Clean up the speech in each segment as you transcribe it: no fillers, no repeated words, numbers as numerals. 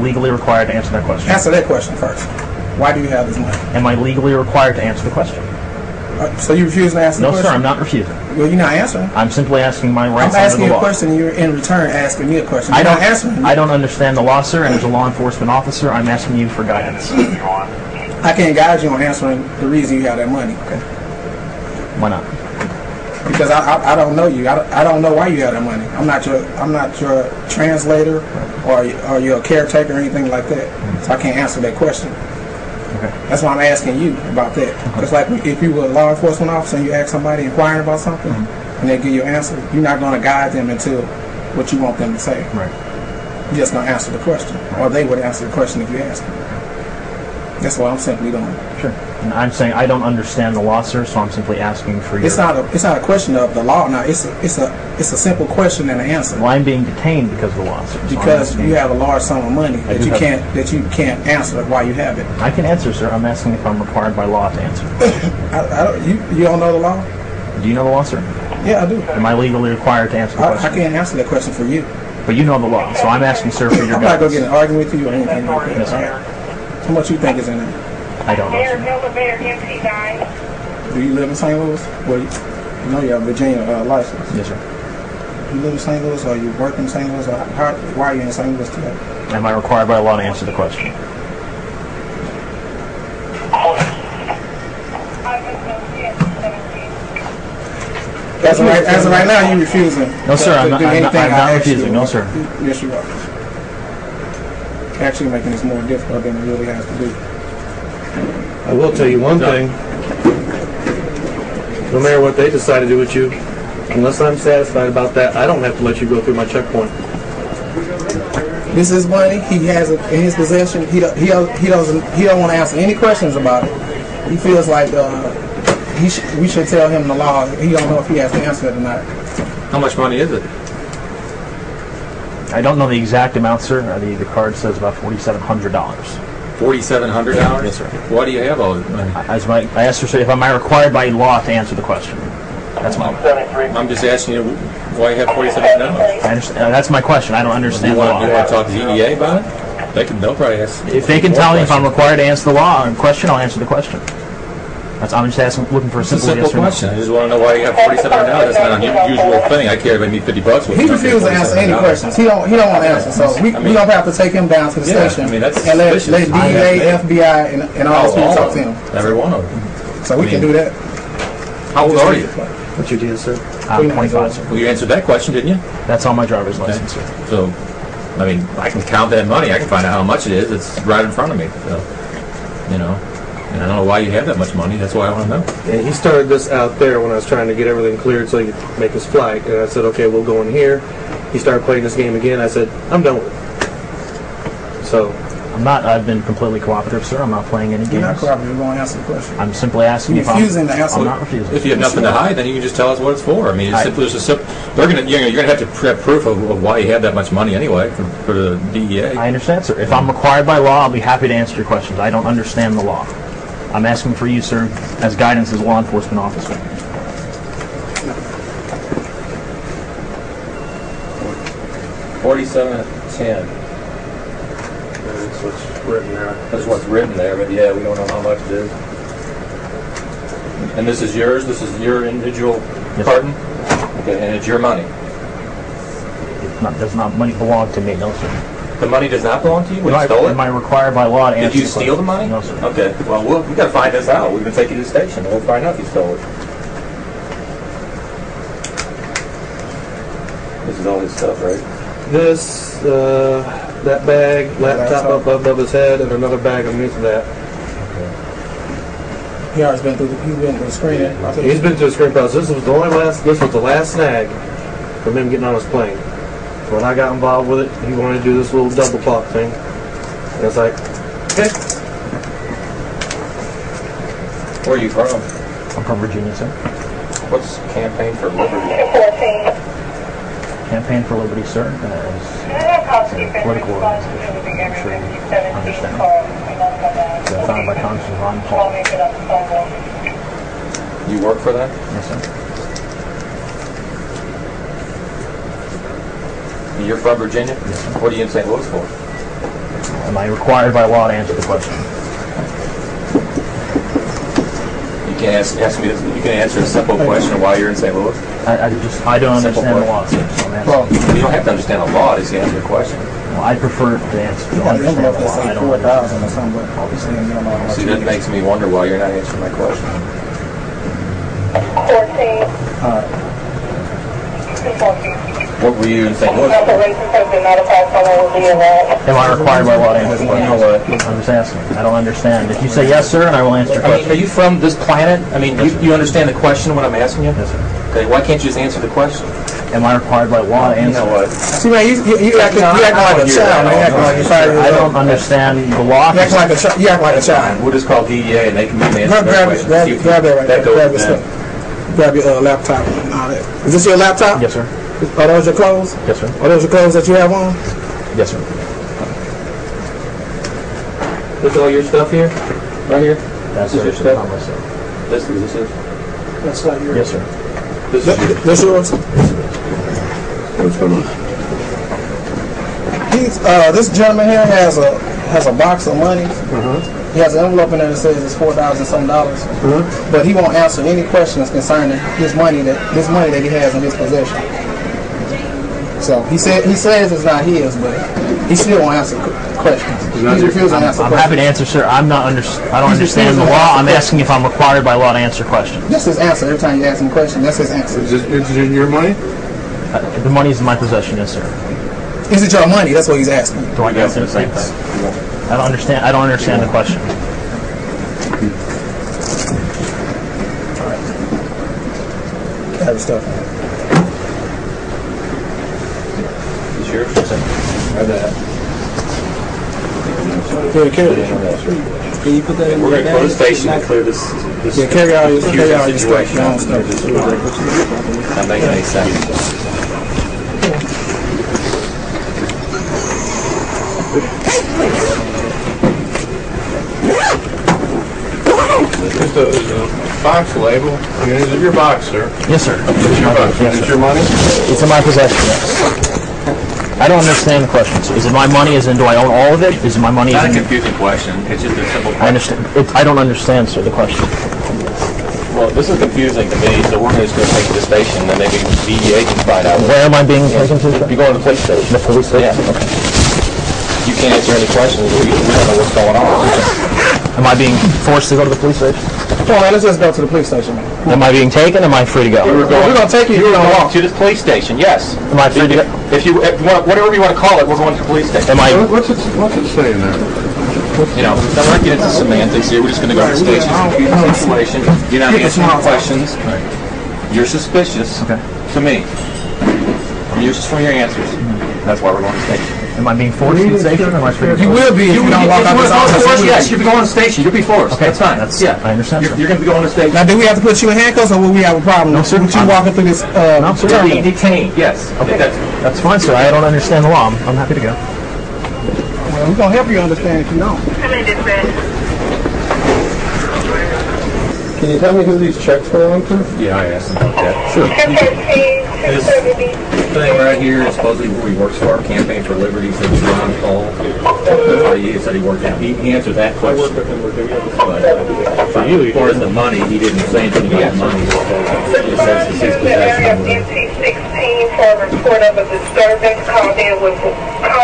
legally required to answer that question? Answer that question first. Why do you have this money? Am I legally required to answer the question? So you refuse to answer the question? No, sir, I'm not refusing. Well, you're not answering. I'm simply asking my rights I'm under asking the you a law. question, and you're in return asking me a question. You're not answering. I don't understand the law, sir, and as a law enforcement officer, I'm asking you for guidance. I can't guide you on answering the reason you have that money. Okay. Why not? Because I don't know you. I don't know why you have that money. I'm not your translator or your caretaker or anything like that. So I can't answer that question. Okay. That's why I'm asking you about that. Because like if you were a law enforcement officer and you ask somebody inquiring about something and they give you an answer, you're not going to guide them into what you want them to say. Right. You're just going to answer the question. Right. Or they would answer the question if you ask them. That's what I'm simply doing. Sure. And I'm saying I don't understand the law, sir, so I'm simply asking for your... It's not a question of the law now. It's a simple question and an answer. Well, I'm being detained because of the law, sir. Because you have a large sum of money that you can't answer why you have it. I can answer, sir. I'm asking if I'm required by law to answer. You don't know the law? Do you know the law, sir? Yeah, I do. Am I legally required to answer the question? I can't answer that question for you. But you know the law, so I'm asking, sir, for your I'm guidance. not going to get an argument with you or anything like that. Yes, sir. How much you think is in there? I don't know, sir. Do you live in St. Louis? Well, you know you have a Virginia license. Yes, sir. You live in St. Louis, or you work in St. Louis, or why are you in St. Louis today? Am I required by law to answer the question? As of right now, you're refusing. No, sir, I'm not refusing. No, sir. Yes, you are. Actually making this more difficult than it really has to be. I will tell you one thing. No matter what they decide to do with you, unless I'm satisfied about that, I don't have to let you go through my checkpoint. This is money. He has it in his possession. He don't want to answer any questions about it. He feels like we should tell him the law. He don't know if he has to answer it or not. How much money is it? I don't know the exact amount, sir. The card says about $4,700. $4,700? Yes, sir. Why do you have all this money? I asked her, sir, if am I required by law to answer the question? That's my. I'm just asking you why you have $4,700. I understand. That's my question. I don't understand the law. You want to talk to the EDA about it? They'll probably ask. If they can tell me if I'm required to answer the law question, I'll answer the question. I'm just looking for a simple yes or no. question. I just want to know why you have $4,700. That's not an unusual thing. I care if I need $50 with He refuses to answer any questions. He don't want to answer. So we don't have to take him down to the station and let DEA, FBI, and all those people talk to him. Every one of them. So we can do that. How old are you? What's your deal, sir? I'm 25, sir. Well, you answered that question, didn't you? That's on my driver's license, sir. So, I mean, I can count that money. I can find out how much it is. It's right in front of me. So, you know. And I don't know why you have that much money. That's why I want to know. And he started this out there when I was trying to get everything cleared so he could make his flight. And I said, okay, we'll go in here. He started playing this game again. I said, I'm done with it. So. I've been completely cooperative, sir. I'm not playing any games. You're not cooperative. You're going to answer the question. I'm simply asking if I'm not refusing. If you have nothing to hide, then you can just tell us what it's for. I mean, it's simply just you're going to have to have proof of why you have that much money anyway for the DEA. I understand, sir. If I'm required by law, I'll be happy to answer your questions. I don't understand the law. I'm asking for you, sir, as guidance as a law enforcement officer. $47.10. That's what's written there. That's what's written there, but yeah, we don't know how much it is. And this is yours? This is your individual carton? Okay, and it's your money? Does not money belong to me, no, sir. The money does not belong to you? You stole it? Am I required by law to answer? Did you steal the money? No, sir. Okay. Well, we've got to find this out. We're going to take you to the station, and we'll find out if you stole it. This is all his stuff, right? This, that bag, laptop up above his head, and another bag underneath of that. He already been through the screening. He's been through the screening process. This was the last snag from him getting on his plane. When I got involved with it, he wanted to do this little double talk thing. And it's like, okay. Where are you from? I'm from Virginia, sir. What's Campaign for Liberty? Campaign for Liberty, sir, is a political organization. I'm sure you understand. It's founded by Congressman Ron Paul. You work for that? Yes, sir. You're from Virginia? Yes, sir. What are you in St. Louis for? Am I required by law to answer the question? You can ask me. You can answer a simple question while you're in St. Louis. I don't understand the law, sir. So I'm asking. You don't have to understand the law. Just answer the question. Well, I prefer to answer. To understand the law. I don't understand. or something, but obviously you don't know how much. See, that makes me wonder why you're not answering my question. 14. What were you in St. Louis? Operations has been notified someone will be arrested. Am I required by law to answer the question? You know what? I'm just asking. I don't understand. If you say yes, sir, and I will answer your I mean, question. are you from this planet? I mean, Yes, sir. you understand the question when I'm asking you? Yes, sir. Okay, why can't you just answer the question? Am I required by law to You answer? know what? See, man, you acting like a child, man. You acting like you're 5 years old. I don't understand the law. You act like a child. You act like a child. We'll just call DEA and they can answer Grab that question. that See if right there. that goes Grab with your them. stuff. Grab your laptop and all that. Is this your laptop? Yes, sir. Are those your clothes? Yes, sir. Are those your clothes that you have on? Yes, sir. This all your stuff here? Right here? That's This is your sir. stuff? Not myself. This is? That's not yours. Yes, sir. This is your... That's yours? What's going on? This gentleman here has a box of money. He has an envelope in there that says it's $4,000 some, but he won't answer any questions concerning this money that he has in his possession. So he says it's not his, but he still won't answer questions. He's refusing to answer I'm questions. happy to answer, sir. I don't understand the law. I'm asking if I'm required by law to answer questions. That's his answer. Every time you ask him a question, that's his answer. Is it your money? The money is in my possession, yes, sir. Is it your money? That's what he's asking. Do I answer the same thing? I don't understand the question. Have his stuff. It's yours? Grab that. Yeah, carry it. Can you put that in We're going to go to the station and clear this Yeah, carry all your stuff. situation. Your own stuff. Not making any sense. There's a box label. I mean, is it your box, sir? Yes, sir. It's your box. Yes, Is it sir. your money? It's in my possession, yes. I don't understand the questions. Is it my money as in do I own all of it? Is it my money Not as a in... confusing question. It's just a simple I question. understand. I don't understand, sir, the question. Well, this is confusing to me, so we're just going to take it to the station and maybe DEA can find out. Where am I being taken to? You're going to the police station. The police station? Yeah. Okay. You can't answer any questions. We don't know what's going on. Am I being forced to go to the police station? Come on, man, let's just go to the police station, man. Am I being taken? Am I free to go? We're going to take you. You're You're going to going walk. to the police station, yes. Am I free to go? If you want, whatever you want to call it, we're going to the police station. Am I... What's it saying there? You know, don't want to get into semantics here. We're just going to go to the station. Confusing situation. You're not answering any questions. You're suspicious to me. I'm useless from your answers. That's why we're going to the station. Am I being forced to the station or am I free to go? You will be if you don't walk out this office. Yes, you'll be going to the station. You'll be forced. Okay, That's fine. I understand, You're sir. going to be going to the station. Now, do we have to put you in handcuffs, or will we have a problem with you walking through this No, sir. You're being detained, yes. Okay, that's fine, sir. I don't understand the law. I'm happy to go. Well, we're going to help you understand if you don't. Can you tell me who these checks belong to? Yeah, I asked him about that. Sure. This thing right here is supposedly where he works for our Campaign for Liberty since Ron Paul. He said he worked out. He answered that question. But for you, as far as the money, he didn't say anything about money. It says it's his possession. MC-16 for a report of a disturbance called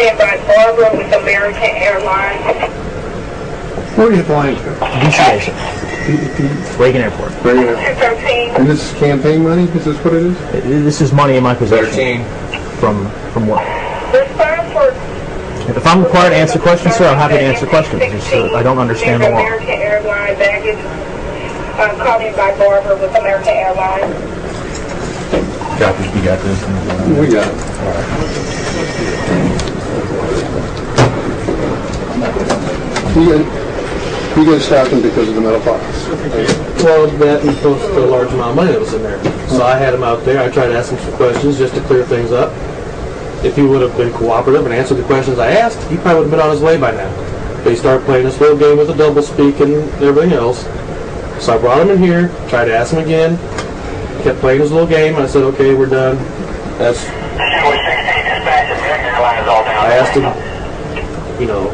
in by Barbara with American Airlines. Where are you flying to? DC station. Reagan Airport. Where are you? 213. And this is campaign money? Is this what it is? This is money in my possession 13. from work. Respond for If I'm required to answer questions, sir, I'm happy to answer questions. Just, I don't understand the law. American Airlines baggage called in by Barbara with American Airlines. Got this. You got this. We got it. You guys stopped him because of the metal box. Well, that and close to a large amount of money that was in there. So I had him out there. I tried to ask him some questions just to clear things up. If he would have been cooperative and answered the questions I asked, he probably would have been on his way by now. But he started playing this little game with the double speak and everything else. So I brought him in here, tried to ask him again. He kept playing his little game, and I said, okay, we're done. I asked him, you know,